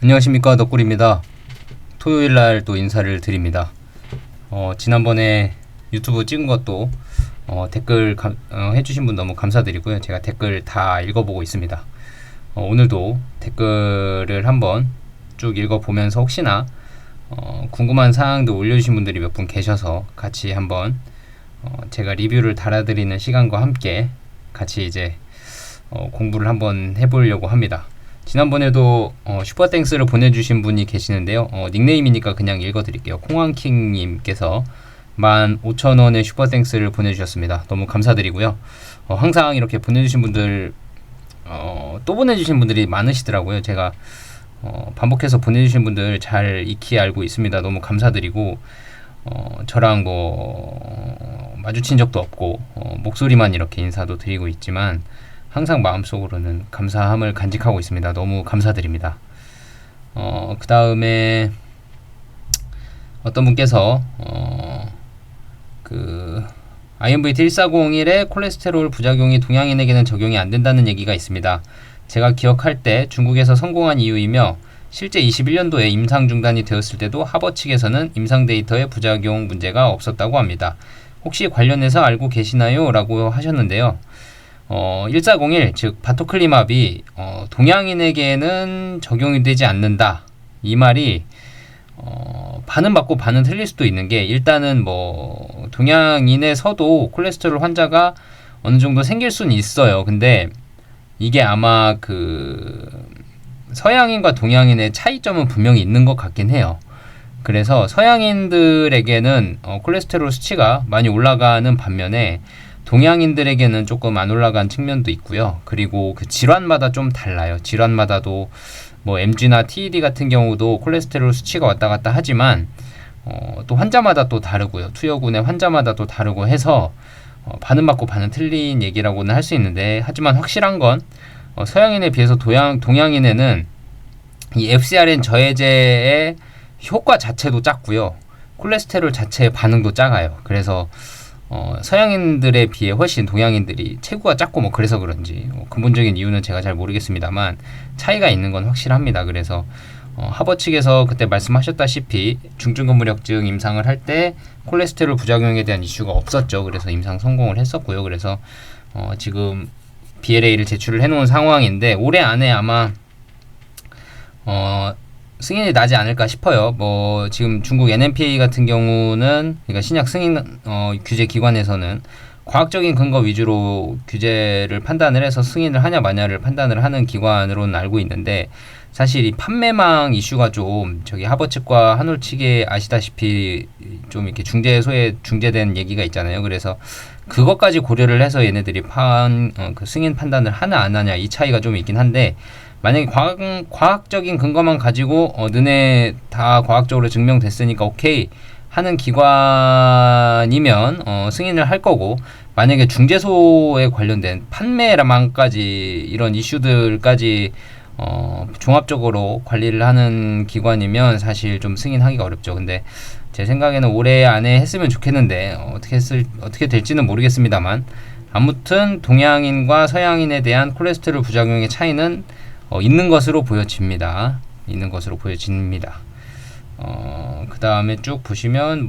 안녕하십니까, 덕꿀입니다. 토요일날 또 인사를 드립니다. 지난번에 유튜브 찍은 것도 댓글 해주신 분 너무 감사드리고요. 제가 댓글 다 읽어보고 있습니다. 오늘도 댓글을 한번 쭉 읽어보면서 혹시나 궁금한 사항도 올려주신 분들이 몇 분 계셔서 같이 한번 제가 리뷰를 달아드리는 시간과 함께 같이 이제 공부를 한번 해보려고 합니다. 지난번에도 슈퍼땡스를 보내주신 분이 계시는데요. 닉네임이니까 그냥 읽어드릴게요. 콩왕킹님께서 15,000원의 슈퍼땡스를 보내주셨습니다. 너무 감사드리고요. 항상 이렇게 보내주신 분들 또 보내주신 분들이 많으시더라고요. 제가 반복해서 보내주신 분들 잘 익히 알고 있습니다. 너무 감사드리고 저랑 마주친 적도 없고 목소리만 이렇게 인사도 드리고 있지만 항상 마음속으로는 감사함을 간직하고 있습니다. 너무 감사드립니다. 그 다음에 어떤 분께서 IMVT1401의 콜레스테롤 부작용이 동양인에게는 적용이 안 된다는 얘기가 있습니다. 제가 기억할 때 중국에서 성공한 이유이며 실제 21년도에 임상 중단이 되었을 때도 하버 측에서는 임상 데이터에 부작용 문제가 없었다고 합니다. 혹시 관련해서 알고 계시나요? 라고 하셨는데요. 1401, 즉 바토클리맙이 동양인에게는 적용이 되지 않는다. 이 말이 반은 맞고 반은 틀릴 수도 있는 게, 일단은 동양인에서도 콜레스테롤 환자가 어느 정도 생길 수는 있어요. 근데 이게 아마 서양인과 동양인의 차이점은 분명히 있는 것 같긴 해요. 그래서 서양인들에게는 콜레스테롤 수치가 많이 올라가는 반면에 동양인들에게는 조금 안 올라간 측면도 있고요. 그리고 그 질환마다 좀 달라요. 질환마다도 MG나 TED 같은 경우도 콜레스테롤 수치가 왔다 갔다 하지만 또 환자마다 또 다르고요. 투여군의 환자마다 또 다르고 해서 반은 맞고 반은 틀린 얘기라고는 할 수 있는데, 하지만 확실한 건 서양인에 비해서 동양인에는 이 FcRn 저해제의 효과 자체도 작고요. 콜레스테롤 자체의 반응도 작아요. 그래서 서양인들에 비해 훨씬 동양인들이 체구가 작고 그래서 그런지 근본적인 이유는 제가 잘 모르겠습니다만 차이가 있는 건 확실합니다. 그래서 하버 측에서 그때 말씀하셨다시피 중증근무력증 임상을 할 때 콜레스테롤 부작용에 대한 이슈가 없었죠. 그래서 임상 성공을 했었고요. 그래서 지금 BLA를 제출을 해놓은 상황인데 올해 안에 아마 승인이 나지 않을까 싶어요. 지금 중국 NMPA 같은 경우는, 그러니까 신약 승인 규제 기관에서는 과학적인 근거 위주로 규제를 판단을 해서 승인을 하냐 마냐를 판단을 하는 기관으로는 알고 있는데, 사실 이 판매망 이슈가 좀 하버 측과 한올 측에 아시다시피 좀 이렇게 중재된 얘기가 있잖아요. 그래서 그것까지 고려를 해서 얘네들이 승인 판단을 하나 안 하냐 이 차이가 좀 있긴 한데, 만약에 과학적인 근거만 가지고 너네 다 과학적으로 증명됐으니까 오케이 하는 기관이면 승인을 할 거고, 만약에 중재소에 관련된 판매망까지 이런 이슈들까지 종합적으로 관리를 하는 기관이면 사실 좀 승인하기가 어렵죠. 근데 제 생각에는 올해 안에 했으면 좋겠는데 어떻게 될지는 모르겠습니다만, 아무튼 동양인과 서양인에 대한 콜레스테롤 부작용의 차이는 있는 것으로 보여집니다. 그 다음에 쭉 보시면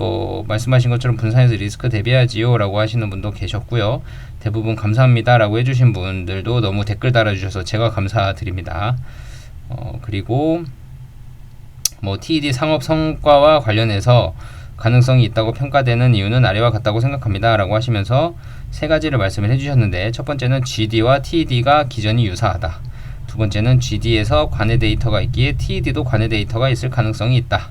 말씀하신 것처럼 분산해서 리스크 대비하지요 라고 하시는 분도 계셨고요. 대부분 감사합니다 라고 해주신 분들도 너무 댓글 달아주셔서 제가 감사드립니다. 그리고 TED 상업 성과와 관련해서 가능성이 있다고 평가되는 이유는 아래와 같다고 생각합니다 라고 하시면서 세 가지를 말씀을 해주셨는데, 첫 번째는 GD와 TED가 기전이 유사하다. 두 번째는 GD에서 관해 데이터가 있기에 TED도 관해 데이터가 있을 가능성이 있다.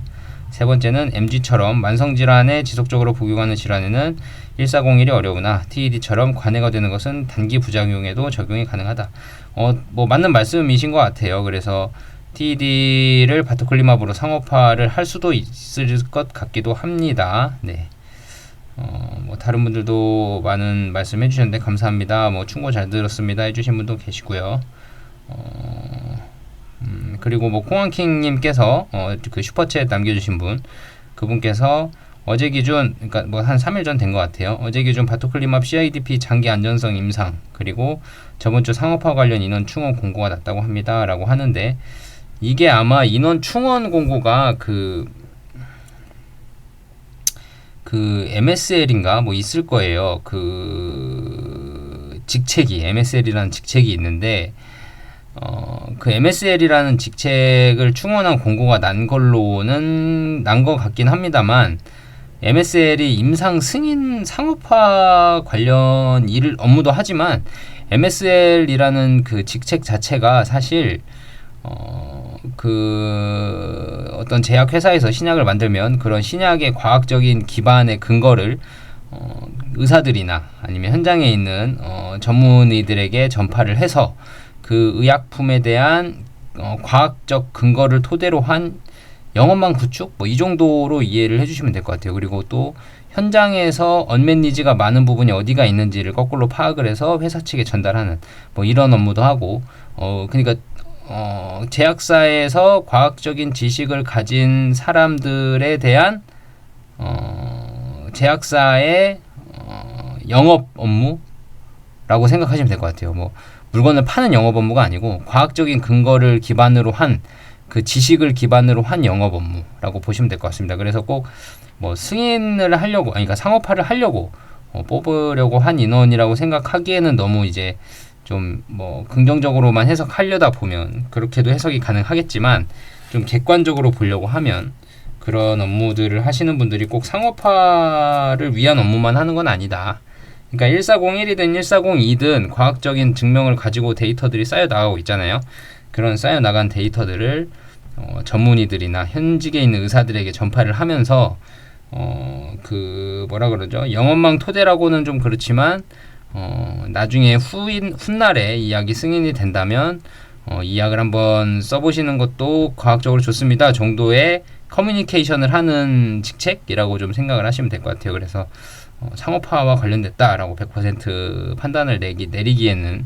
세 번째는 MG처럼 만성질환에 지속적으로 복용하는 질환에는 1401이 어려우나 TED처럼 관해가 되는 것은 단기 부작용에도 적용이 가능하다. 맞는 말씀이신 것 같아요. 그래서 TED를 바토클리맙으로 상업화를 할 수도 있을 것 같기도 합니다. 네. 다른 분들도 많은 말씀 해주셨는데 감사합니다. 충고 잘 들었습니다 해주신 분도 계시고요. 그리고 콩왕킹님께서 그 슈퍼챗 남겨주신 분, 그분께서 어제 기준, 그러니까 한 3일 전 된 것 같아요. 어제 기준 바토클리맙 CIDP 장기 안전성 임상, 그리고 저번 주 상업화 관련 인원 충원 공고가 났다고 합니다 라고 하는데, 이게 아마 인원 충원 공고가 그 MSL인가 뭐 있을 거예요. 그 직책이 MSL이라는 직책이 있는데 그 MSL이라는 직책을 충원한 공고가 난 것 같긴 합니다만 MSL이 임상 승인 상업화 관련 업무도 하지만 MSL이라는 그 직책 자체가 사실 그 어떤 제약 회사에서 신약을 만들면 그런 신약의 과학적인 기반의 근거를 의사들이나 아니면 현장에 있는 전문의들에게 전파를 해서 그 의약품에 대한 과학적 근거를 토대로 한 영업망 구축 뭐 이 정도로 이해를 해주시면 될 것 같아요. 그리고 또 현장에서 언맷 니즈가 많은 부분이 어디가 있는지를 거꾸로 파악을 해서 회사 측에 전달하는 뭐 이런 업무도 하고 그러니까 제약사에서 과학적인 지식을 가진 사람들에 대한 제약사의 영업 업무라고 생각하시면 될 것 같아요. 뭐 물건을 파는 영업 업무가 아니고 과학적인 근거를 기반으로 한 그 지식을 기반으로 한 영업 업무라고 보시면 될 것 같습니다. 그래서 꼭 뭐 승인을 하려고, 아니 그러니까 상업화를 하려고 뽑으려고 한 인원이라고 생각하기에는 너무 이제 좀 뭐 긍정적으로만 해석하려다 보면 그렇게도 해석이 가능하겠지만 좀 객관적으로 보려고 하면 그런 업무들을 하시는 분들이 꼭 상업화를 위한 업무만 하는 건 아니다. 그러니까 1401이든 1402든 과학적인 증명을 가지고 데이터들이 쌓여 나가고 있잖아요. 그런 쌓여 나간 데이터들을 전문의들이나 현직에 있는 의사들에게 전파를 하면서 그 뭐라 그러죠? 영업망 토대라고는 좀 그렇지만 나중에 훗날에 이 약이 승인이 된다면 이 약을 한번 써보시는 것도 과학적으로 좋습니다 정도의 커뮤니케이션을 하는 직책이라고 좀 생각을 하시면 될 것 같아요. 그래서 상업화와 관련됐다라고 100% 판단을 내리기에는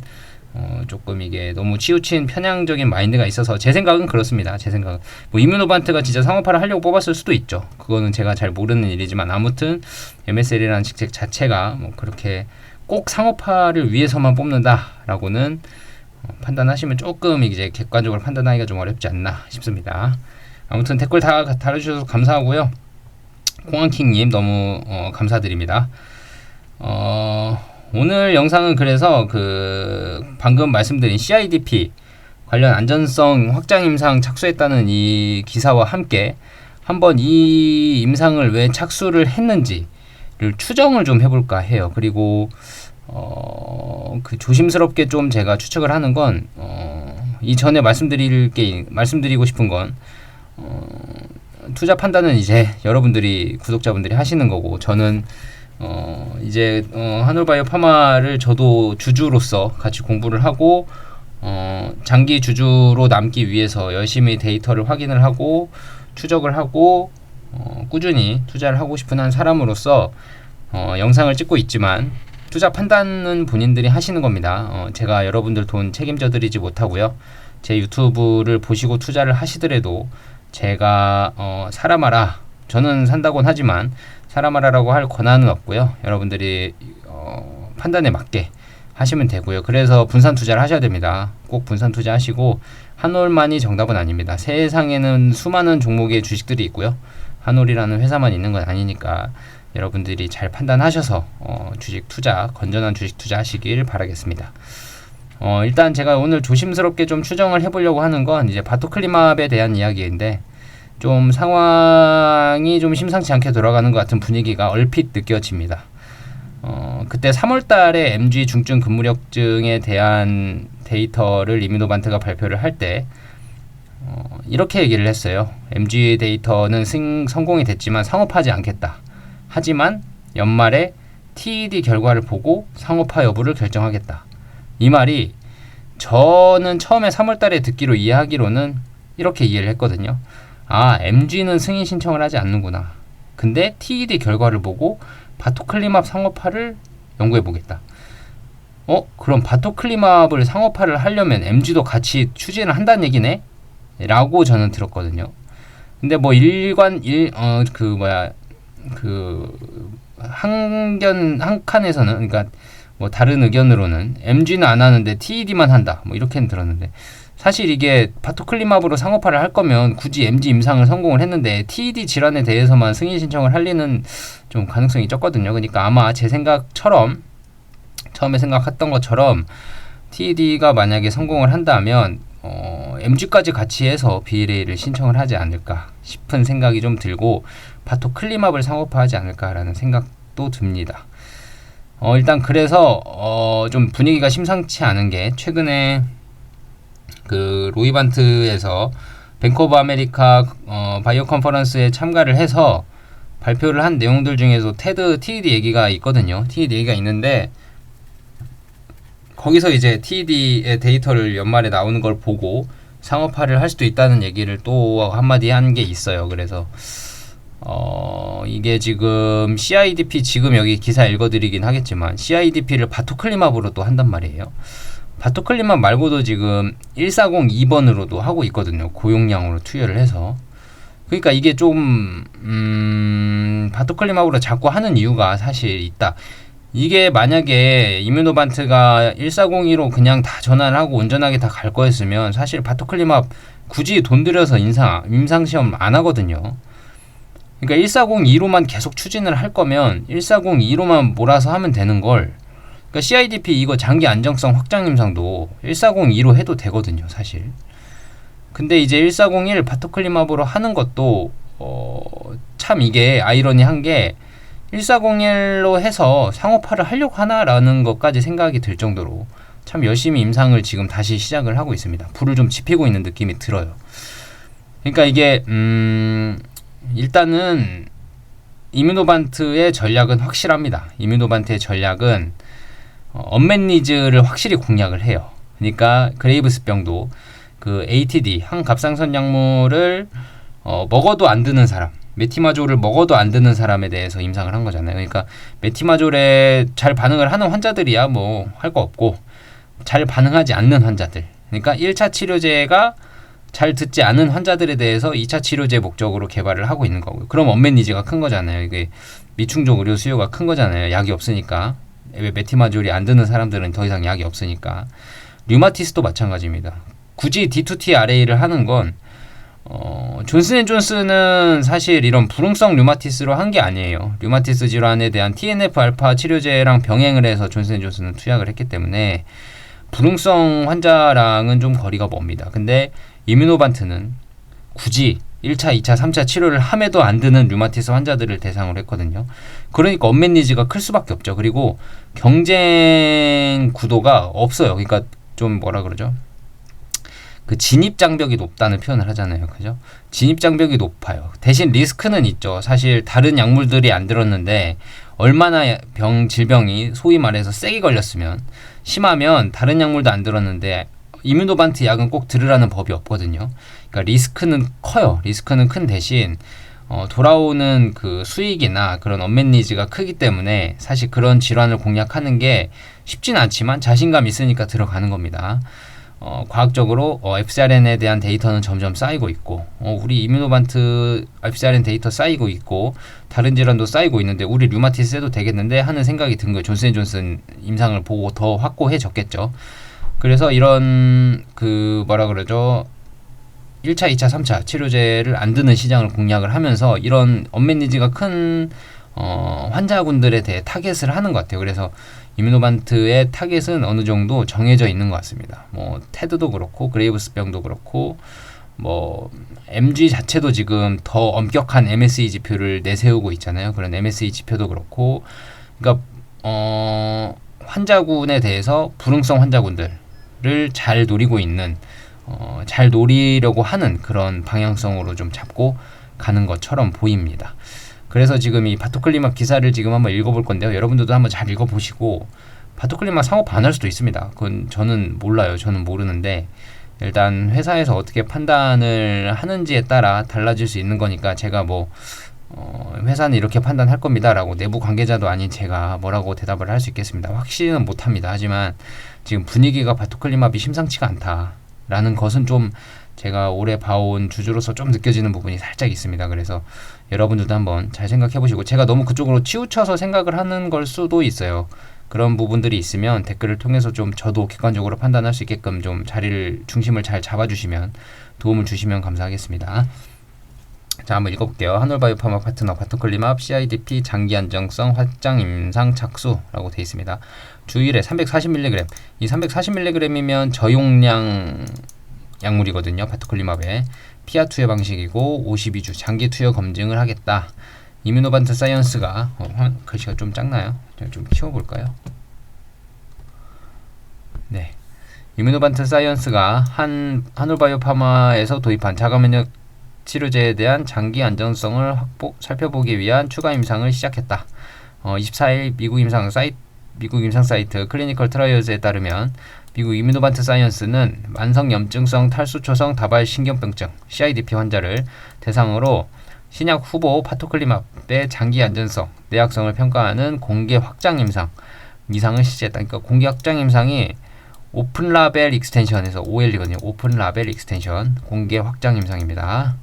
조금 이게 너무 치우친 편향적인 마인드가 있어서 제 생각은 그렇습니다. 제 생각은 뭐 이뮤노반트가 진짜 상업화를 하려고 뽑았을 수도 있죠. 그거는 제가 잘 모르는 일이지만 아무튼 MSL이라는 직책 자체가 뭐 그렇게 꼭 상업화를 위해서만 뽑는다라고는 판단하시면 조금 이제 객관적으로 판단하기가 좀 어렵지 않나 싶습니다. 아무튼 댓글 다 달아주셔서 감사하고요. 공항킹님 너무 감사드립니다. 오늘 영상은 그래서 그 방금 말씀드린 CIDP 관련 안전성 확장 임상 착수했다는 이 기사와 함께 한번 이 임상을 왜 착수를 했는지를 추정을 좀 해볼까 해요. 그리고 그 조심스럽게 좀 제가 추측을 하는 건 이전에 말씀드리고 싶은 건 투자 판단은 이제 여러분들이 구독자분들이 하시는 거고 저는 이제 한올바이오 파마를 저도 주주로서 같이 공부를 하고 장기 주주로 남기 위해서 열심히 데이터를 확인을 하고 추적을 하고 꾸준히 투자를 하고 싶은 한 사람으로서 영상을 찍고 있지만 투자 판단은 본인들이 하시는 겁니다. 제가 여러분들 돈 책임져 드리지 못하고요. 제 유튜브를 보시고 투자를 하시더라도 제가 사람하라 저는 산다곤 하지만 사람하라라고 할 권한은 없고요. 여러분들이 판단에 맞게 하시면 되고요. 그래서 분산 투자를 하셔야 됩니다. 꼭 분산 투자하시고 한올만이 정답은 아닙니다. 세상에는 수많은 종목의 주식들이 있고요. 한올이라는 회사만 있는 건 아니니까 여러분들이 잘 판단하셔서 주식 투자, 건전한 주식 투자 하시길 바라겠습니다. 일단 제가 오늘 조심스럽게 좀 추정을 해보려고 하는 건 이제 바토클리맙에 대한 이야기인데 좀 상황이 좀 심상치 않게 돌아가는 것 같은 분위기가 얼핏 느껴집니다. 그때 3월달에 MG 중증 근무력증에 대한 데이터를 이뮤노반트가 발표를 할 때 이렇게 얘기를 했어요. MG 데이터는 성공이 됐지만 상업하지 않겠다. 하지만 연말에 TED 결과를 보고 상업화 여부를 결정하겠다. 이 말이 저는 처음에 3월달에 듣기로 이해하기로는 이렇게 이해를 했거든요. MG는 승인 신청을 하지 않는구나. 근데 TED 결과를 보고 바토클리맙 상업화를 연구해 보겠다. 그럼 바토클리맙을 상업화를 하려면 MG도 같이 추진을 한다는 얘기네? 라고 저는 들었거든요. 근데 뭐 한 칸에서는, 그러니까 뭐 다른 의견으로는 MG는 안 하는데 TED만 한다. 뭐 이렇게는 들었는데 사실 이게 바토클리마브로 상업화를 할 거면 굳이 MG 임상을 성공을 했는데 TED 질환에 대해서만 승인 신청을 할 리는 좀 가능성이 적거든요. 그러니까 아마 제 생각처럼 처음에 생각했던 것처럼 TED가 만약에 성공을 한다면 MG까지 같이 해서 BLA를 신청을 하지 않을까 싶은 생각이 좀 들고 바토클리마브를 상업화하지 않을까라는 생각도 듭니다. 일단 그래서 좀 분위기가 심상치 않은 게 최근에 그 로이반트에서 뱅크 오브 아메리카 바이오 컨퍼런스에 참가를 해서 발표를 한 내용들 중에서 TED 얘기가 있거든요. TED 얘기가 있는데 거기서 이제 TED의 데이터를 연말에 나오는 걸 보고 상업화를 할 수도 있다는 얘기를 또 한마디 한 게 있어요. 그래서 이게 지금 CIDP 지금 여기 기사 읽어드리긴 하겠지만 CIDP를 바토클리마브로 또 한단 말이에요. 바토클리마브 말고도 지금 1402번으로도 하고 있거든요. 고용량으로 투여를 해서. 그러니까 이게 좀 바토클리마브로 자꾸 하는 이유가 사실 있다. 이게 만약에 이뮤노반트가 1402로 그냥 다 전환을 하고 온전하게 다 갈 거였으면 사실 바토클리마브 굳이 돈 들여서 임상시험 안 하거든요. 그러니까 1402로만 계속 추진을 할 거면 1402로만 몰아서 하면 되는 걸, 그러니까 CIDP 이거 장기 안정성 확장 임상도 1402로 해도 되거든요, 사실. 근데 이제 1401 바토클리마브로 하는 것도 참 이게 아이러니한 게 1401로 해서 상업화를 하려고 하나라는 것까지 생각이 들 정도로 참 열심히 임상을 지금 다시 시작을 하고 있습니다. 불을 좀 지피고 있는 느낌이 들어요. 그러니까 이게 일단은 이뮤노반트의 전략은 확실합니다. 이뮤노반트의 전략은 언맷 니즈를 확실히 공략을 해요. 그러니까 그레이브스병도 그 ATD 항갑상선 약물을 먹어도 안 드는 사람, 메티마졸을 먹어도 안 드는 사람에 대해서 임상을 한 거잖아요. 그러니까 메티마졸에 잘 반응을 하는 환자들이야 뭐 할 거 없고, 잘 반응하지 않는 환자들, 그러니까 1차 치료제가 잘 듣지 않은 환자들에 대해서 2차 치료제 목적으로 개발을 하고 있는 거고요. 그럼 언맷 니즈가 큰 거잖아요. 이게 미충족 의료 수요가 큰 거잖아요. 약이 없으니까. 메티마졸이 안 드는 사람들은 더 이상 약이 없으니까. 류마티스도 마찬가지입니다. 굳이 D2T RA를 하는 건 존슨앤존슨은 사실 이런 불응성 류마티스로 한 게 아니에요. 류마티스 질환에 대한 TNF-알파 치료제랑 병행을 해서 존슨앤존슨은 투약을 했기 때문에 불응성 환자랑은 좀 거리가 멉니다. 근데 이뮤노반트는 굳이 1차, 2차, 3차 치료를 함에도 안 드는 류마티스 환자들을 대상으로 했거든요. 그러니까 언맷 니즈가 클 수밖에 없죠. 그리고 경쟁 구도가 없어요. 그러니까 좀 뭐라 그러죠? 그 진입 장벽이 높다는 표현을 하잖아요. 그죠? 진입 장벽이 높아요. 대신 리스크는 있죠. 사실 다른 약물들이 안 들었는데 얼마나 질병이 소위 말해서 세게 걸렸으면, 심하면 다른 약물도 안 들었는데 이뮤노반트 약은 꼭 들으라는 법이 없거든요. 그러니까 리스크는 커요. 리스크는 큰 대신 돌아오는 그 수익이나 그런 언맷 니즈가 크기 때문에 사실 그런 질환을 공략하는 게 쉽진 않지만 자신감 있으니까 들어가는 겁니다. 과학적으로 FcRN에 대한 데이터는 점점 쌓이고 있고, 우리 이뮤노반트 FcRN 데이터 쌓이고 있고, 다른 질환도 쌓이고 있는데 우리 류마티스 해도 되겠는데 하는 생각이 든 거예요. 존슨앤존슨 임상을 보고 더 확고해졌겠죠. 그래서 이런 그 뭐라 그러죠? 1차, 2차, 3차 치료제를 안 드는 시장을 공략을 하면서 이런 언맷 니즈가 큰 환자군들에 대해 타겟을 하는 것 같아요. 그래서 이뮤노반트의 타겟은 어느 정도 정해져 있는 것 같습니다. 뭐 테드도 그렇고 그레이브스병도 그렇고 뭐 MG 자체도 지금 더 엄격한 MSE 지표를 내세우고 있잖아요. 그런 MSE 지표도 그렇고, 그러니까 환자군에 대해서 불응성 환자군들을 잘 노리고 있는, 잘 노리려고 하는 그런 방향성으로 좀 잡고 가는 것처럼 보입니다. 그래서 지금 이 바토클리마브 기사를 지금 한번 읽어볼 건데요. 여러분들도 한번 잘 읽어보시고, 바토클리마브 상업 안 할 수도 있습니다. 그건 저는 몰라요. 저는 모르는데 일단 회사에서 어떻게 판단을 하는지에 따라 달라질 수 있는 거니까 제가 뭐 회사는 이렇게 판단할 겁니다 라고 내부 관계자도 아닌 제가 뭐라고 대답을 할 수 있겠습니다. 확실히는 못합니다. 하지만 지금 분위기가 바토클리마브이 심상치가 않다라는 것은 좀 제가 오래 봐온 주주로서 좀 느껴지는 부분이 살짝 있습니다. 그래서 여러분들도 한번 잘 생각해 보시고, 제가 너무 그쪽으로 치우쳐서 생각을 하는 걸 수도 있어요. 그런 부분들이 있으면 댓글을 통해서 좀 저도 객관적으로 판단할 수 있게끔 좀 중심을 잘 잡아주시면, 도움을 주시면 감사하겠습니다. 자, 한번 읽어볼게요. 한올바이오파마 파트너 바토클리맙 CIDP 장기 안정성 확장 임상 착수라고 되어 있습니다. 주일에 340mg. 이 340mg이면 저용량 약물이거든요. 바토클리맙에 피하 투여 방식이고 52주 장기 투여 검증을 하겠다. 이뮤노반트 사이언스가 글씨가 좀 작나요? 제가 좀 키워볼까요? 네, 이뮤노반트 사이언스가 한올바이오파마에서 도입한 자가면역 치료제에 대한 장기 안전성을 살펴보기 위한 추가 임상을 시작했다. 24일 미국 임상 사이트 클리니컬 트라이얼즈에 따르면 미국 이뮤노반트 사이언스는 만성염증성 탈수초성 다발 신경병증 CIDP 환자를 대상으로 신약 후보 파토클리맙의 장기 안전성, 내약성을 평가하는 공개 확장 임상을 실시했다. 그러니까 공개 확장 임상이 오픈 라벨 익스텐션에서 OL이거든요. 오픈 라벨 익스텐션 공개 확장 임상입니다.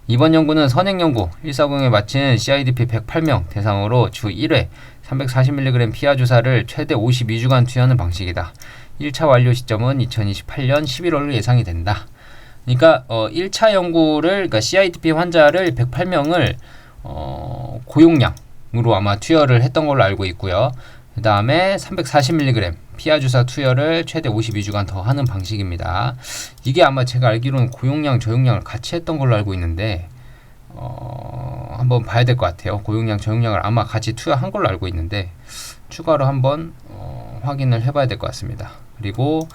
이번 연구는 선행 연구 140에 마친 CIDP 108명 대상으로 주 1회 340mg 피하 주사를 최대 52주간 투여하는 방식이다. 1차 완료 시점은 2028년 11월로 예상이 된다. 그러니까 1차 연구를, 그러니까 CIDP 환자를 108명을 고용량으로 아마 투여를 했던 걸로 알고 있고요. 그 다음에 340mg 피하 주사 투여를 최대 52주간 더 하는 방식입니다. 이게 아마 제가 알기로는 고용량, 저용량을 같이 했던 걸로 알고 있는데 한번 봐야 될 것 같아요. 고용량, 저용량을 아마 같이 투여한 걸로 알고 있는데 추가로 한번 확인을 해봐야 될 것 같습니다. 그리고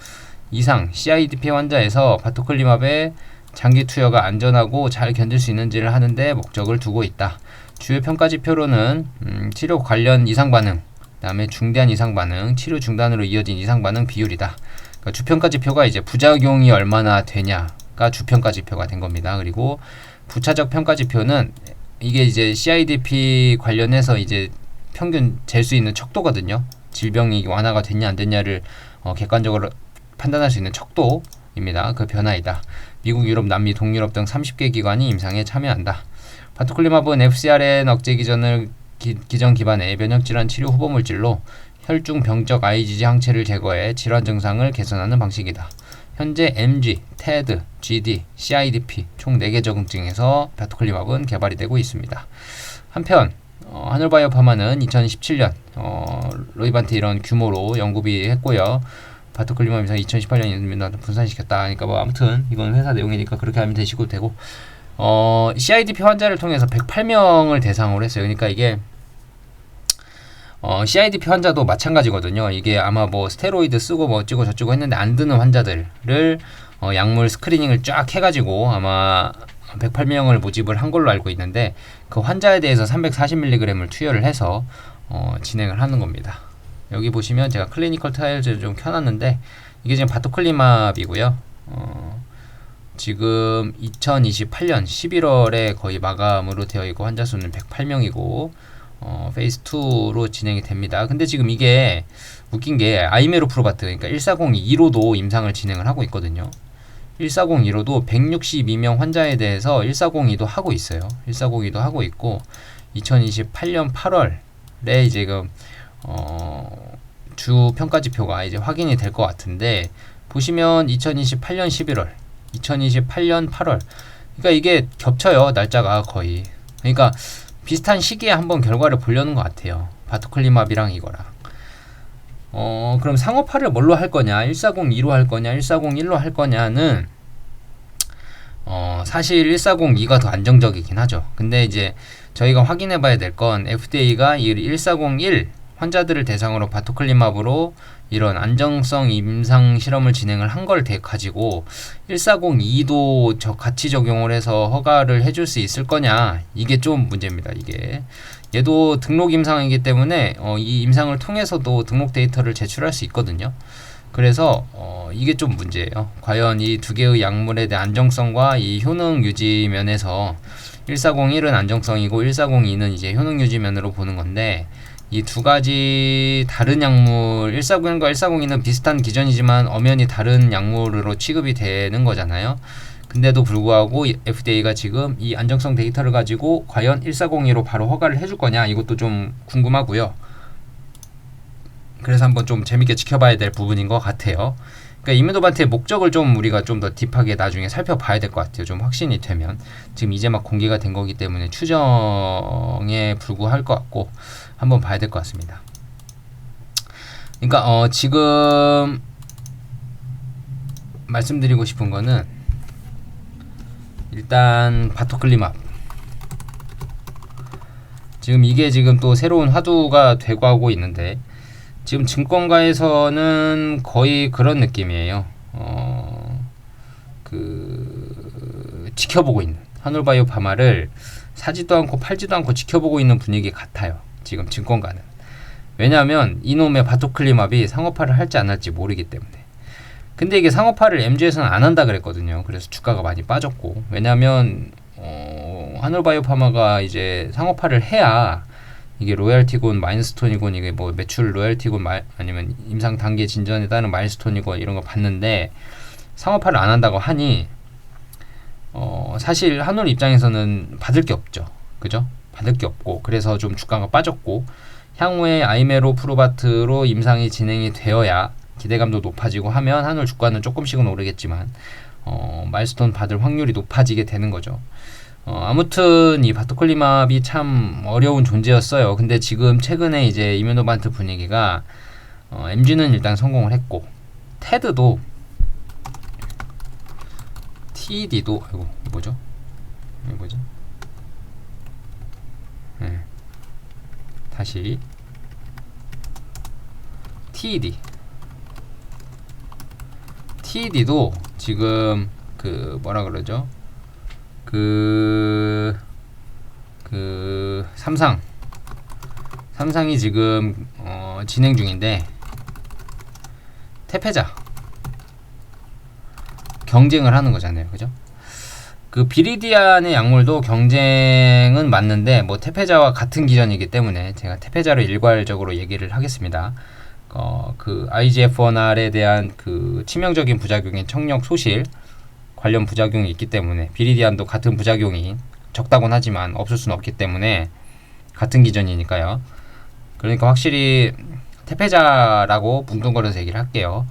이상 CIDP 환자에서 바토클리맙의 장기 투여가 안전하고 잘 견딜 수 있는지를 하는데 목적을 두고 있다. 주요 평가 지표로는 치료 관련 이상 반응, 그 다음에 중대한 이상 반응, 치료 중단으로 이어진 이상 반응 비율이다. 그러니까 주평가 지표가 이제 부작용이 얼마나 되냐가 주평가 지표가 된 겁니다. 그리고 부차적 평가 지표는 이게 이제 CIDP 관련해서 이제 평균 잴 수 있는 척도거든요. 질병이 완화가 됐냐 안 됐냐를 객관적으로 판단할 수 있는 척도입니다. 그 변화이다. 미국, 유럽, 남미, 동유럽 등 30개 기관이 임상에 참여한다. 바토클리맙은 FcRn 억제 기전 기반의 면역질환 치료 후보물질로 혈중 병적 IgG 항체를 제거해 질환 증상을 개선하는 방식이다. 현재 MG, TED, GD, CIDP 총 4개 적응증에서 바토클리맙은 개발이 되고 있습니다. 한편 한올바이오파마는 2017년 로이반트 이런 규모로 연구비 했고요. 바토클리맙 임상 2018년 분산시켰다. 그러니까 뭐 아무튼 이건 회사 내용이니까 그렇게 하면 되시고 되고 CIDP 환자를 통해서 108명을 대상으로 했어요. 그러니까 이게 CIDP 환자도 마찬가지거든요. 이게 아마 뭐 스테로이드 쓰고 뭐 어쩌고 저쩌고 했는데 안 드는 환자들을 약물 스크리닝을 쫙 해가지고 아마 108명을 모집을 한 걸로 알고 있는데 그 환자에 대해서 340mg을 투여를 해서 진행을 하는 겁니다. 여기 보시면 제가 클리니컬 트라이얼즈를 좀 켜놨는데 이게 지금 바토클리맙이고요. 지금 2028년 11월에 거의 마감으로 되어 있고 환자 수는 108명이고 페이스 2로 진행이 됩니다. 근데 지금 이게 웃긴 게 아이메로프로바트, 그러니까 1402로도 임상을 진행을 하고 있거든요. 1402로도 162명 환자에 대해서 1402도 하고 있어요. 1402도 하고 있고 2028년 8월에 지금 주 평가 지표가 이제 확인이 될 것 같은데 보시면 2028년 11월, 2028년 8월, 그러니까 이게 겹쳐요. 날짜가 거의. 그러니까 비슷한 시기에 한번 결과를 보려는 것 같아요. 바토클리맙이랑 이거랑. 그럼 상업화를 뭘로 할 거냐, 1402로 할 거냐, 1401로 할 거냐는 사실 1402가 더 안정적이긴 하죠. 근데 이제 저희가 확인해 봐야 될 건 FDA가 이 1401 환자들을 대상으로 바토클리맙으로 이런 안정성 임상 실험을 진행을 한 걸 가지고 1402도 같이 적용을 해서 허가를 해줄 수 있을 거냐, 이게 좀 문제입니다. 이게 얘도 등록 임상이기 때문에 이 임상을 통해서도 등록 데이터를 제출할 수 있거든요. 그래서 이게 좀 문제예요. 과연 이 두 개의 약물에 대한 안정성과 이 효능 유지 면에서 1401은 안정성이고 1402는 이제 효능 유지 면으로 보는 건데, 이 두 가지 다른 약물 1401과 1402는 비슷한 기전이지만 엄연히 다른 약물로 취급이 되는 거잖아요. 근데도 불구하고 FDA가 지금 이 안정성 데이터를 가지고 과연 1402로 바로 허가를 해줄 거냐, 이것도 좀 궁금하고요. 그래서 한번 좀 재밌게 지켜봐야 될 부분인 것 같아요. 그러니까 이뮤노반트의 목적을 좀 우리가 좀 더 딥하게 나중에 살펴봐야 될 것 같아요. 좀 확신이 되면. 지금 이제 막 공개가 된 거기 때문에 추정에 불구할 것 같고 한번 봐야 될 것 같습니다. 그러니까 지금 말씀드리고 싶은 거는 일단 바토클리맙, 지금 이게 지금 또 새로운 화두가 되고 하고 있는데, 지금 증권가에서는 거의 그런 느낌이에요. 지켜보고 있는, 하놀바이오 파마를 사지도 않고 팔지도 않고 지켜보고 있는 분위기 같아요. 지금 증권가는. 왜냐하면 이놈의 바토클리맙이 상업화를 할지 안 할지 모르기 때문에. 근데 이게 상업화를 MG에서는 안 한다 그랬거든요. 그래서 주가가 많이 빠졌고, 왜냐하면 하놀바이오 파마가 이제 상업화를 해야 이게 로얄티군, 마인스톤이군, 이게 뭐 매출 로얄티군 아니면 임상 단계 진전에 따른 마일스톤이고 이런 거 받는데, 상업화를 안 한다고 하니 사실 하놀 입장에서는 받을 게 없죠. 그죠? 받을 게 없고, 그래서 좀 주가가 빠졌고, 향후에 아이메로 프루바트로 임상이 진행이 되어야 기대감도 높아지고 하면 하놀 주가는 조금씩은 오르겠지만 마일스톤 받을 확률이 높아지게 되는 거죠. 아무튼 이 바토클리맙이 참 어려운 존재였어요. 근데 지금 최근에 이제 이뮤노반트 분위기가 MG는 일단 성공을 했고, 테드도, TED도, 아이고 뭐죠? 이게 뭐죠? 네. 다시 TED도 지금 그 뭐라 그러죠? 삼상이 지금 진행 중인데, 태페자 경쟁을 하는 거잖아요. 그죠? 그 비리디안의 약물도 경쟁은 맞는데, 뭐 태페자와 같은 기전이기 때문에 제가 태페자로 일괄적으로 얘기를 하겠습니다. 그 IGF-1R에 대한 그 치명적인 부작용인 청력 소실 관련 부작용이 있기 때문에, 비리디안도 같은 부작용이 적다곤 하지만 없을 수는 없기 때문에 같은 기전이니까요. 그러니까 확실히 태페자라고 뭉뚱거려서 얘기를 할게요.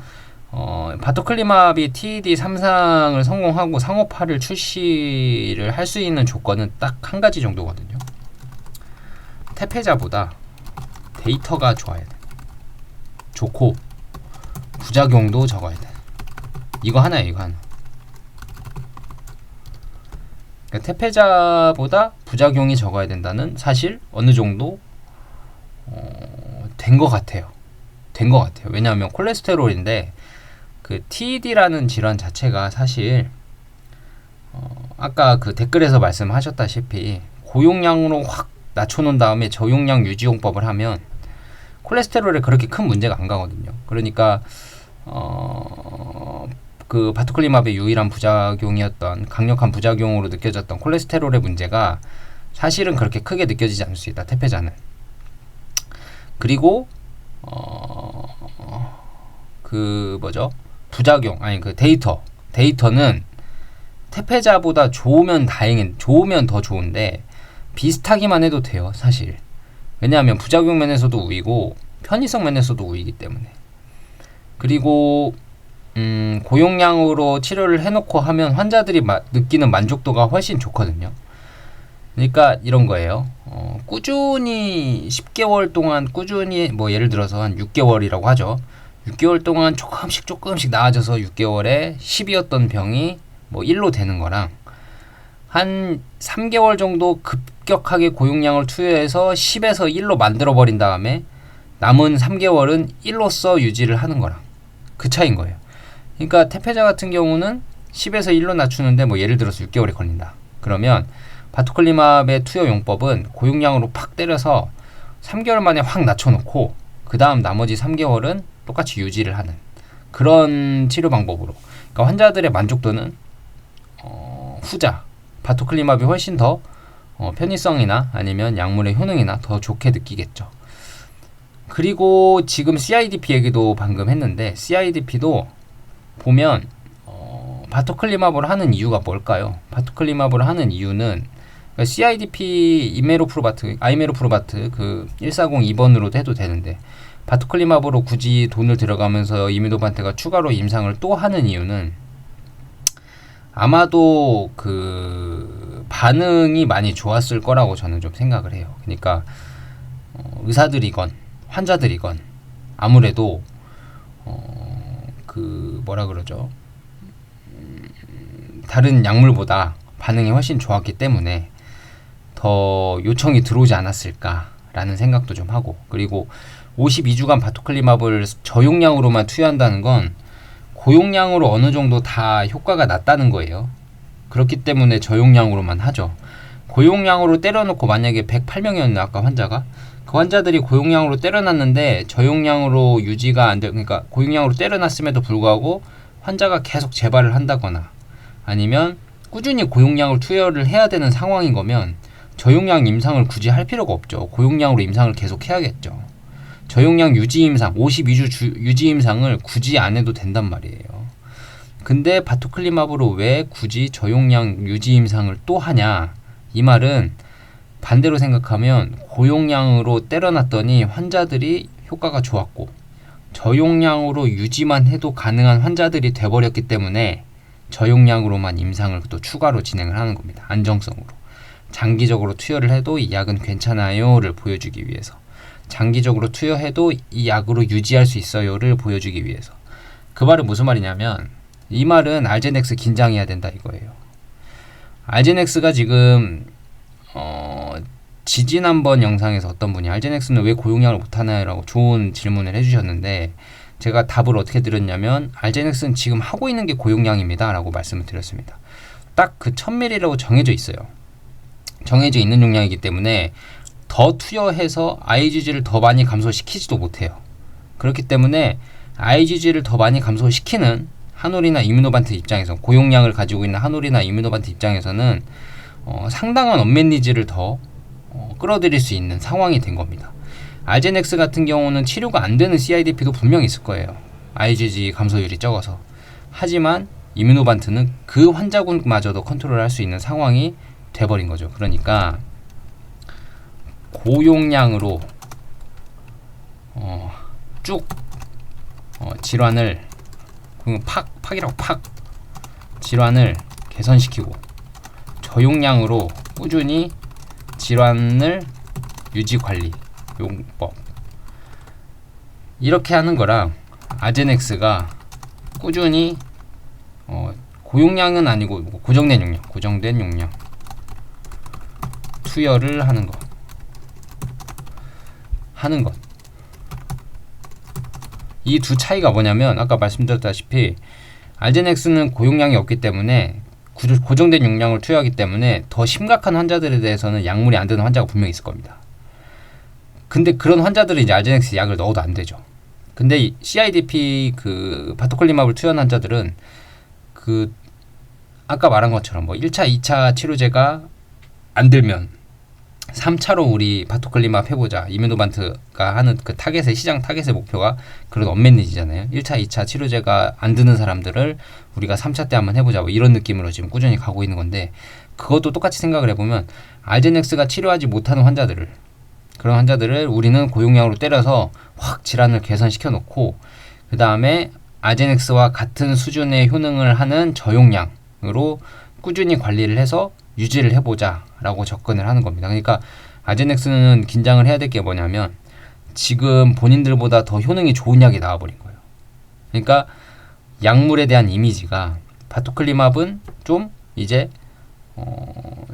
바토클리맙이 TED 3상을 성공하고 상업화를 출시를 할 수 있는 조건은 딱 한 가지 정도거든요. 태페자보다 데이터가 좋아야 돼. 좋고 부작용도 적어야 돼. 이거 하나예요. 이거 하나. 그러니까 태페자보다 부작용이 적어야 된다는 사실 어느 정도 된 것 같아요. 왜냐하면 콜레스테롤인데, 그 TED라는 질환 자체가 사실 아까 그 댓글에서 말씀하셨다시피 고용량으로 확 낮춰놓은 다음에 저용량 유지용법을 하면 콜레스테롤에 그렇게 큰 문제가 안 가거든요. 그러니까 그 바토클리맙의 유일한 부작용이었던, 강력한 부작용으로 느껴졌던 콜레스테롤의 문제가 사실은 그렇게 크게 느껴지지 않을 수 있다, 태페자는. 그리고 그 뭐죠? 부작용, 아니 그 데이터는 태페자보다 좋으면 더 좋은데 비슷하기만 해도 돼요, 사실. 왜냐하면 부작용 면에서도 우위고 편의성 면에서도 우위이기 때문에. 그리고 고용량으로 치료를 해놓고 하면 환자들이 느끼는 만족도가 훨씬 좋거든요. 그러니까 이런 거예요. 꾸준히 10개월 동안 꾸준히, 뭐 예를 들어서 한 6개월이라고 하죠. 6개월 동안 조금씩 나아져서 6개월에 10이었던 병이 뭐 1로 되는 거랑, 한 3개월 정도 급격하게 고용량을 투여해서 10에서 1로 만들어버린 다음에 남은 3개월은 1로서 유지를 하는 거랑 그 차이인 거예요. 그러니까 태페자 같은 경우는 10에서 1로 낮추는데 뭐 예를 들어서 6개월이 걸린다. 그러면 바토클리맙의 투여 용법은 고용량으로 팍 때려서 3개월 만에 확 낮춰놓고 그 다음 나머지 3개월은 똑같이 유지를 하는 그런 치료 방법으로. 그러니까 환자들의 만족도는 후자, 바토클리맙이 훨씬 더 편의성이나 아니면 약물의 효능이나 더 좋게 느끼겠죠. 그리고 지금 CIDP 얘기도 방금 했는데, CIDP도 보면 바토클리맙을 하는 이유가 뭘까요? 바토클리맙을 하는 이유는, 그러니까 CIDP 아이메로프루바트 그 1402번으로도 해도 되는데, 바토클리마브로 굳이 돈을 들어가면서 이뮤노반트가 추가로 임상을 또 하는 이유는 아마도 그 반응이 많이 좋았을 거라고 저는 좀 생각을 해요. 그러니까 의사들이건 환자들이건 아무래도 그 뭐라 그러죠? 다른 약물보다 반응이 훨씬 좋았기 때문에 더 요청이 들어오지 않았을까라는 생각도 좀 하고, 그리고 52주간 바토클리마브를 저용량으로만 투여한다는 건 고용량으로 어느 정도 다 효과가 났다는 거예요. 그렇기 때문에 저용량으로만 하죠. 고용량으로 때려놓고 만약에 108명이었나 아까 환자가, 그 환자들이 고용량으로 때려놨는데 저용량으로 유지가 안 돼, 그러니까 고용량으로 때려놨음에도 불구하고 환자가 계속 재발을 한다거나 아니면 꾸준히 고용량을 투여를 해야 되는 상황인 거면 저용량 임상을 굳이 할 필요가 없죠. 고용량으로 임상을 계속 해야겠죠. 저용량 유지 임상, 52주 유지 임상을 굳이 안 해도 된단 말이에요. 근데 바토클리마브로 왜 굳이 저용량 유지 임상을 또 하냐? 이 말은 반대로 생각하면 고용량으로 때려놨더니 환자들이 효과가 좋았고 저용량으로 유지만 해도 가능한 환자들이 돼버렸기 때문에 저용량으로만 임상을 또 추가로 진행을 하는 겁니다. 안정성으로. 장기적으로 투여를 해도 이 약은 괜찮아요를 보여주기 위해서, 장기적으로 투여해도 이 약으로 유지할 수 있어요를 보여주기 위해서. 그 말은 무슨 말이냐면, 이 말은 알제넥스 긴장해야 된다 이거예요. 알제넥스가 지금 지지난번 영상에서 어떤 분이 알제넥스는 왜 고용량을 못하나요? 라고 좋은 질문을 해주셨는데, 제가 답을 어떻게 드렸냐면 알제넥스는 지금 하고 있는 게 고용량입니다 라고 말씀을 드렸습니다. 딱 그 1000ml라고 정해져 있어요. 정해져 있는 용량이기 때문에 더 투여해서 IgG를 더 많이 감소시키지도 못해요. 그렇기 때문에 IgG를 더 많이 감소시키는 하놀이나 이뮤노반트 입장에서, 고용량을 가지고 있는 하놀이나 이뮤노반트 입장에서는 상당한 언맷 니즈를 더 끌어들일 수 있는 상황이 된 겁니다. 알제넥스 같은 경우는 치료가 안 되는 CIDP도 분명히 있을 거예요. IgG 감소율이 적어서. 하지만 이뮤노반트는 그 환자군마저도 컨트롤할 수 있는 상황이 돼버린 거죠. 그러니까 고용량으로 쭉 질환을 팍이라고 질환을 개선시키고 저용량으로 꾸준히 질환을 유지 관리 용법, 이렇게 하는 거랑 아제넥스가 꾸준히 고용량은 아니고 고정된 용량 투여를 하는 것 이 두 차이가 뭐냐면, 아까 말씀드렸다시피 알제넥스는 고용량이 없기 때문에 고정된 용량을 투여하기 때문에 더 심각한 환자들에 대해서는 약물이 안 되는 환자가 분명히 있을 겁니다. 근데 그런 환자들은 이제 알제넥스 약을 넣어도 안 되죠. 근데 이 CIDP 그 바토클리마브를 투여한 환자들은 그 아까 말한 것처럼 뭐 1차, 2차 치료제가 안 들면 3차로 우리 바토클리마브 해보자. 이뮤노반트가 하는 그 타겟의 시장 타겟의 목표가 그런 언맷 니즈잖아요. 1차, 2차 치료제가 안 드는 사람들을 우리가 3차 때 한번 해보자. 뭐 이런 느낌으로 지금 꾸준히 가고 있는 건데, 그것도 똑같이 생각을 해보면 알제넥스가 치료하지 못하는 환자들을, 그런 환자들을 우리는 고용량으로 때려서 확 질환을 개선시켜 놓고, 그 다음에 알제넥스와 같은 수준의 효능을 하는 저용량으로 꾸준히 관리를 해서 유지를 해보자 라고 접근을 하는 겁니다. 그러니까 아제넥스는 긴장을 해야 될 게 뭐냐면, 지금 본인들보다 더 효능이 좋은 약이 나와버린 거예요. 그러니까 약물에 대한 이미지가 바토클리마브는 좀 이제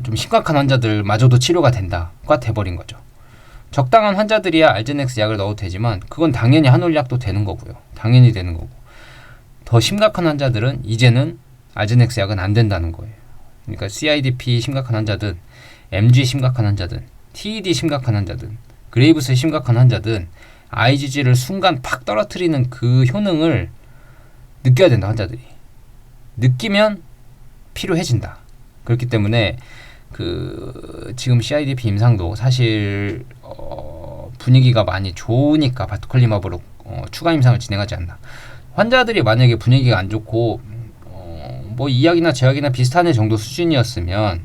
좀 심각한 환자들마저도 치료가 된다가 돼버린 거죠. 적당한 환자들이야 알제넥스 약을 넣어도 되지만 그건 당연히 한올약도 되는 거고요. 당연히 되는 거고, 더 심각한 환자들은 이제는 알제넥스 약은 안 된다는 거예요. 그러니까 CIDP 심각한 환자든, MG 심각한 환자든, TED 심각한 환자든, 그레이브스 심각한 환자든 IgG를 순간 팍 떨어뜨리는 그 효능을 느껴야 된다. 환자들이 느끼면 필요해진다. 그렇기 때문에 그 지금 CIDP 임상도 사실 분위기가 많이 좋으니까 바토클리마브로 추가 임상을 진행하지 않나. 환자들이 만약에 분위기가 안 좋고 뭐 이 약이나 제 약이나 비슷한 애 정도 수준이었으면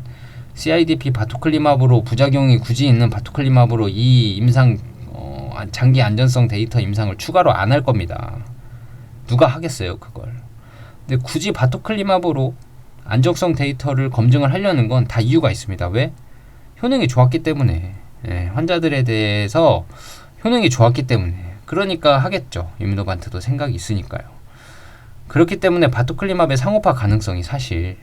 CIDP 바토클리마브로 부작용이 굳이 있는 바토클리마브로 이 임상 장기 안전성 데이터 임상을 추가로 안 할 겁니다. 누가 하겠어요 그걸. 근데 굳이 바토클리마브로 안정성 데이터를 검증을 하려는 건 다 이유가 있습니다. 왜? 효능이 좋았기 때문에. 환자들에 대해서 효능이 좋았기 때문에. 그러니까 하겠죠. 이뮤노반트도 생각이 있으니까요. 그렇기 때문에 바토클리마브의 상업화 가능성이 사실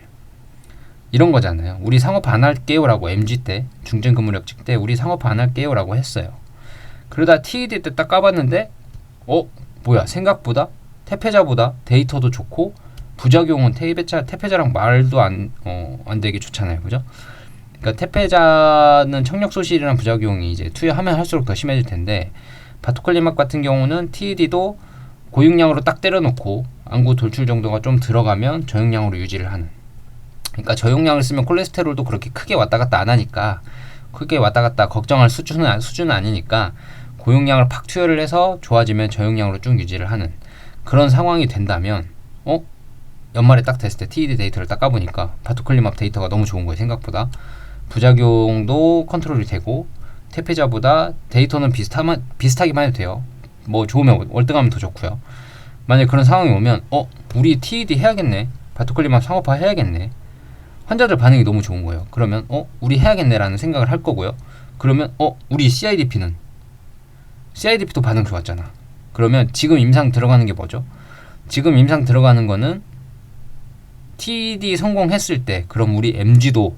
이런 거잖아요. 우리 상업화 안 할게요 라고 MG 때 중증근무력직 때 우리 상업화 안 할게요 라고 했어요. 그러다 TED 때 딱 까봤는데 뭐야 생각보다 태페자보다 데이터도 좋고 부작용은 태페자랑 말도 안 되게 좋잖아요. 그죠? 그러니까 태페자는 청력 소실이랑 부작용이 이제 투여하면 할수록 더 심해질 텐데 바토클리마브 같은 경우는 TED도 고용량으로 딱 때려놓고 안구 돌출 정도가 좀 들어가면 저용량으로 유지를 하는. 그러니까 저용량을 쓰면 콜레스테롤도 그렇게 크게 왔다 갔다 안 하니까 크게 왔다 갔다 걱정할 수준은 아니니까 고용량을 팍 투여를 해서 좋아지면 저용량으로 쭉 유지를 하는 그런 상황이 된다면 연말에 딱 됐을 때 TED 데이터를 딱 까보니까 바토클리마브 데이터가 너무 좋은 거예요. 생각보다 부작용도 컨트롤이 되고 태페자보다 데이터는 비슷하기만 해도 돼요. 뭐 좋으면 월등하면 더 좋고요. 만약에 그런 상황이 오면 우리 TED 해야겠네, 바토클리마브 상업화 해야겠네, 환자들 반응이 너무 좋은 거예요. 그러면 우리 해야겠네 라는 생각을 할 거고요. 그러면 우리 CIDP도 반응 좋았잖아. 그러면 지금 임상 들어가는 게 뭐죠? 지금 임상 들어가는 거는 TED 성공했을 때 그럼 우리 MG도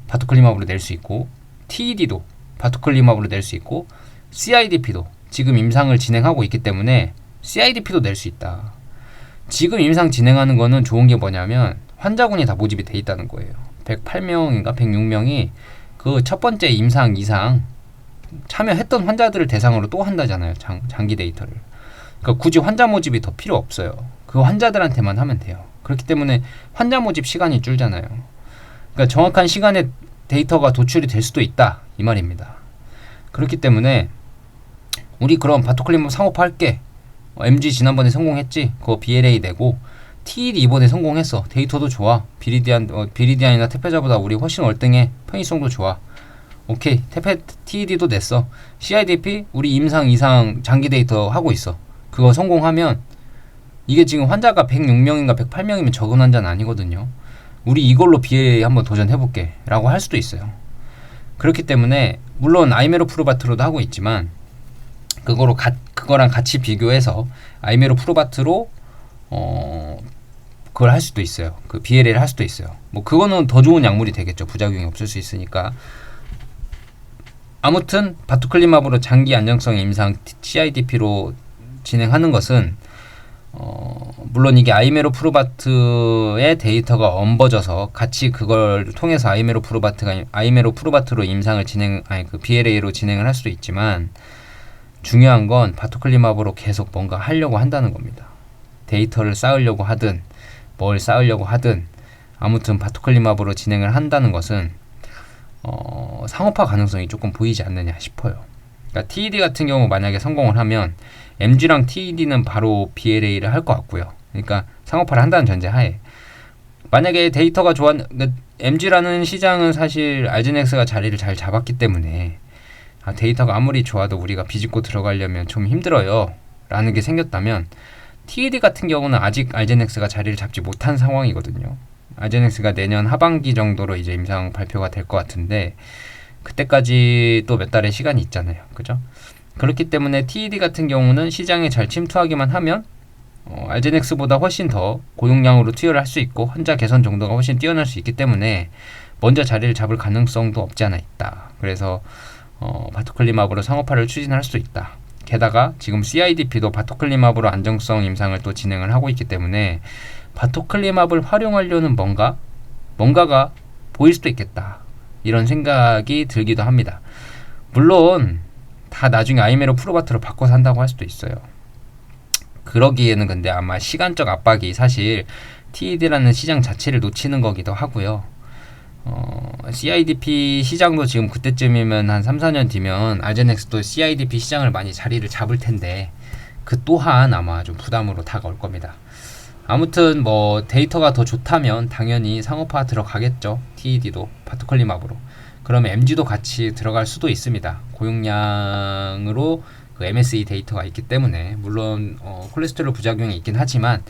바토클리마브로 낼 수 있고 TED도 바토클리마브로 낼 수 있고 CIDP도 지금 임상을 진행하고 있기 때문에 CIDP도 낼 수 있다. 지금 임상 진행하는 거는 좋은 게 뭐냐면 환자군이 다 모집이 돼 있다는 거예요. 108명인가 106명이 그 첫 번째 임상 이상 참여했던 환자들을 대상으로 또 한다잖아요. 장기 데이터를. 그러니까 굳이 환자 모집이 더 필요 없어요. 그 환자들한테만 하면 돼요. 그렇기 때문에 환자 모집 시간이 줄잖아요. 그러니까 정확한 시간에 데이터가 도출이 될 수도 있다 이 말입니다. 그렇기 때문에 우리 그럼 바토클리마브 상업화 할게. MG 지난번에 성공했지. 그거 BLA 내고 TED 이번에 성공했어. 데이터도 좋아. 비리디안이나 태페자보다 우리 훨씬 월등해. 편의성도 좋아. 오케이. TED도 냈어. CIDP 우리 임상 이상 장기 데이터 하고 있어. 그거 성공하면 이게 지금 환자가 106명인가 108명이면 적은 환자는 아니거든요. 우리 이걸로 BLA 한번 도전해볼게 라고 할 수도 있어요. 그렇기 때문에 물론 아이메로프루바트로도 하고 있지만 그거랑 같이 비교해서 아이메로프루바트로 그걸 할 수도 있어요. 그 BLA를 할 수도 있어요. 뭐 그거는 더 좋은 약물이 되겠죠. 부작용이 없을 수 있으니까. 아무튼 바토클리마브로 장기 안정성 임상 CIDP로 진행하는 것은 물론 이게 아이메로프루바트의 데이터가 얹어져서 같이 그걸 통해서 아이메로프루바트로 임상을 BLA로 진행을 할 수도 있지만 중요한 건 바토클리마브로 계속 뭔가 하려고 한다는 겁니다. 데이터를 쌓으려고 하든 뭘 쌓으려고 하든 아무튼 바토클리마브로 진행을 한다는 것은 상업화 가능성이 조금 보이지 않느냐 싶어요. 그러니까 TED 같은 경우 만약에 성공을 하면 MG랑 TED는 바로 BLA를 할 것 같고요. 그러니까 상업화를 한다는 전제하에 만약에 데이터가 MG라는 시장은 사실 알제넥스가 자리를 잘 잡았기 때문에 데이터가 아무리 좋아도 우리가 비집고 들어가려면 좀 힘들어요 라는 게 생겼다면 TED 같은 경우는 아직 알제넥스가 자리를 잡지 못한 상황이거든요. 알제넥스가 내년 하반기 정도로 이제 임상 발표가 될 것 같은데 그때까지 또 몇 달의 시간이 있잖아요. 그죠? 그렇기 때문에 TED 같은 경우는 시장에 잘 침투하기만 하면 알제넥스보다 훨씬 더 고용량으로 투여를 할 수 있고 환자 개선 정도가 훨씬 뛰어날 수 있기 때문에 먼저 자리를 잡을 가능성도 없지 않아 있다. 그래서 바토클리마브로 상업화를 추진할 수 있다. 게다가 지금 CIDP도 바토클리마브로 안정성 임상을 또 진행을 하고 있기 때문에 바토클리마브를 활용하려는 뭔가가 보일 수도 있겠다. 이런 생각이 들기도 합니다. 물론 다 나중에 아이메로프루바트로 바꿔서 한다고 할 수도 있어요. 그러기에는 근데 아마 시간적 압박이 사실 TED라는 시장 자체를 놓치는 거기도 하고요. CIDP 시장도 지금 그때쯤이면 한 3, 4년 뒤면 알제넥스도 CIDP 시장을 많이 자리를 잡을 텐데 그 또한 아마 좀 부담으로 다가올 겁니다. 아무튼 뭐 데이터가 더 좋다면 당연히 상업화 들어가겠죠. TED도 바토클리마브로. 그러면 MG도 같이 들어갈 수도 있습니다. 고용량으로 그 MSE 데이터가 있기 때문에 물론 콜레스테롤 부작용이 있긴 하지만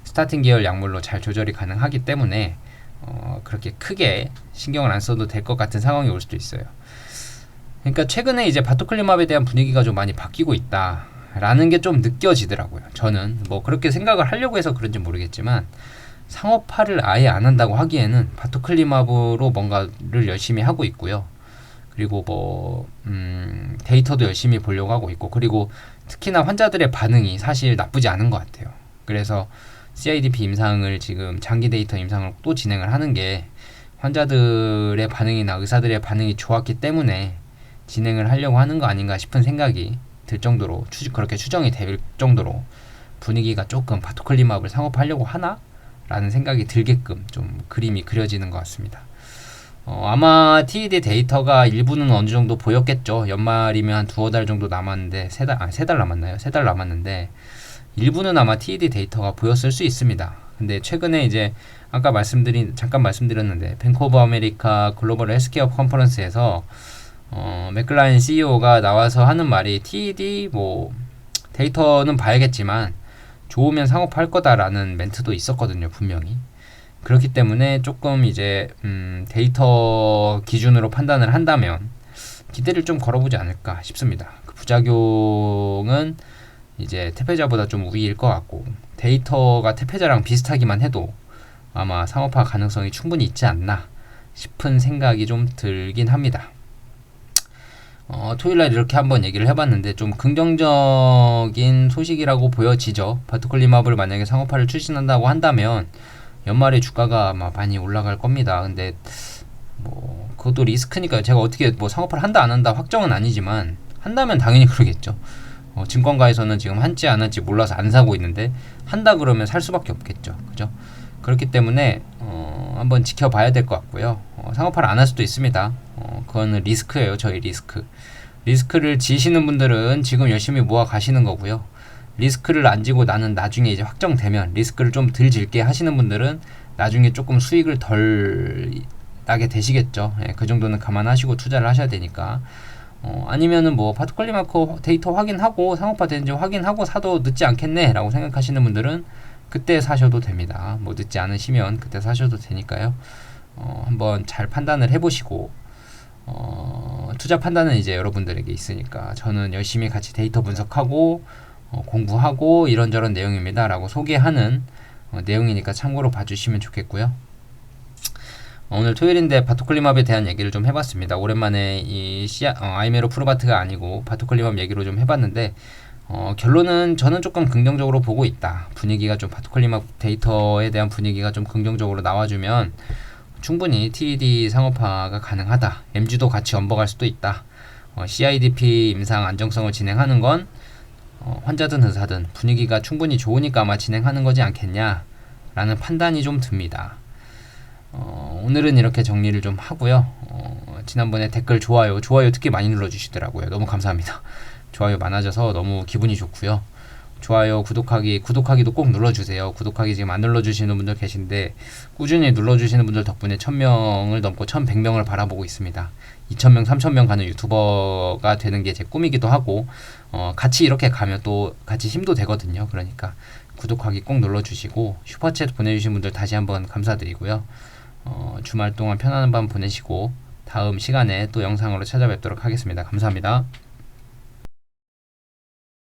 스타틴 계열 약물로 잘 조절이 가능하기 때문에 그렇게 크게 신경을 안 써도 될 것 같은 상황이 올 수도 있어요. 그러니까 최근에 이제 바토클리맙에 대한 분위기가 좀 많이 바뀌고 있다라는 게 좀 느껴지더라고요. 저는 뭐 그렇게 생각을 하려고 해서 그런지 모르겠지만 상업화를 아예 안 한다고 하기에는 바토클리맙으로 뭔가를 열심히 하고 있고요. 그리고 뭐 데이터도 열심히 보려고 하고 있고, 그리고 특히나 환자들의 반응이 사실 나쁘지 않은 것 같아요. 그래서 CIDP 임상을 지금 장기 데이터 임상을 또 진행을 하는 게 환자들의 반응이나 의사들의 반응이 좋았기 때문에 진행을 하려고 하는 거 아닌가 싶은 생각이 들 정도로 그렇게 추정이 될 정도로 분위기가 조금 바토클리맙을 상업화하려고 하나? 라는 생각이 들게끔 좀 그림이 그려지는 것 같습니다. 아마 TED 데이터가 일부는 어느 정도 보였겠죠. 연말이면 한 두어 달 정도 남았는데, 세 달 남았나요? 세 달 남았는데, 일부는 아마 TED 데이터가 보였을 수 있습니다. 근데 최근에 이제, 아까 잠깐 말씀드렸는데, 뱅크 오브 아메리카 글로벌 헬스케어 컨퍼런스에서, 맥클라인 CEO가 나와서 하는 말이 TED 데이터는 봐야겠지만, 좋으면 상업할 거다라는 멘트도 있었거든요, 분명히. 그렇기 때문에 조금 이제 데이터 기준으로 판단을 한다면 기대를 좀 걸어보지 않을까 싶습니다. 그 부작용은 이제 태페자보다 좀 우위일 것 같고, 데이터가 태페자랑 비슷하기만 해도 아마 상업화 가능성이 충분히 있지 않나 싶은 생각이 좀 들긴 합니다. 토요일날 이렇게 한번 얘기를 해봤는데 좀 긍정적인 소식이라고 보여지죠. 바토클리맙을 만약에 상업화를 추진한다고 한다면 연말에 주가가 아마 많이 올라갈 겁니다. 근데 뭐 그것도 리스크니까요. 제가 어떻게 뭐 상업화를 한다 안 한다 확정은 아니지만 한다면 당연히 그러겠죠. 증권가에서는 지금 한지 안 한지 몰라서 안 사고 있는데 한다 그러면 살 수밖에 없겠죠. 그죠? 그렇기 때문에 한번 지켜봐야 될 것 같고요. 상업화를 안 할 수도 있습니다. 그거는 리스크예요. 저희 리스크를 지시는 분들은 지금 열심히 모아 가시는 거고요. 리스크를 안 지고 나는 나중에 이제 확정되면 리스크를 좀 덜 질게 하시는 분들은 나중에 조금 수익을 덜 나게 되시겠죠. 그 정도는 감안하시고 투자를 하셔야 되니까. 아니면은 뭐 바토클리맙 데이터 확인하고 상업화 되는지 확인하고 사도 늦지 않겠네 라고 생각하시는 분들은 그때 사셔도 됩니다. 뭐 늦지 않으시면 그때 사셔도 되니까요. 한번 잘 판단을 해보시고 투자 판단은 이제 여러분들에게 있으니까 저는 열심히 같이 데이터 분석하고 공부하고 이런저런 내용입니다 라고 소개하는 내용이니까 참고로 봐주시면 좋겠고요. 오늘 토요일인데 바토클리맙에 대한 얘기를 좀 해봤습니다. 오랜만에 이 아이메로 프루바트가 아니고 바토클리맙 얘기로 좀 해봤는데 결론은 저는 조금 긍정적으로 보고 있다. 분위기가 좀 바토클리맙 데이터에 대한 분위기가 좀 긍정적으로 나와주면 충분히 TED 상업화가 가능하다. MG도 같이 엄버갈 수도 있다. CIDP 임상 안정성을 진행하는 건 환자든 의사든 분위기가 충분히 좋으니까 아마 진행하는 거지 않겠냐 라는 판단이 좀 듭니다. 오늘은 이렇게 정리를 좀 하고요. 지난번에 댓글 좋아요 특히 많이 눌러주시더라고요. 너무 감사합니다. 좋아요 많아져서 너무 기분이 좋고요. 좋아요, 구독하기도 꼭 눌러주세요. 구독하기 지금 안 눌러주시는 분들 계신데 꾸준히 눌러주시는 분들 덕분에 1000명을 넘고 1100명을 바라보고 있습니다. 2000명, 3000명 가는 유튜버가 되는 게 제 꿈이기도 하고 같이 이렇게 가면 또 같이 힘도 되거든요. 그러니까 구독하기 꼭 눌러주시고 슈퍼챗 보내주신 분들 다시 한번 감사드리고요. 주말 동안 편안한 밤 보내시고 다음 시간에 또 영상으로 찾아뵙도록 하겠습니다. 감사합니다.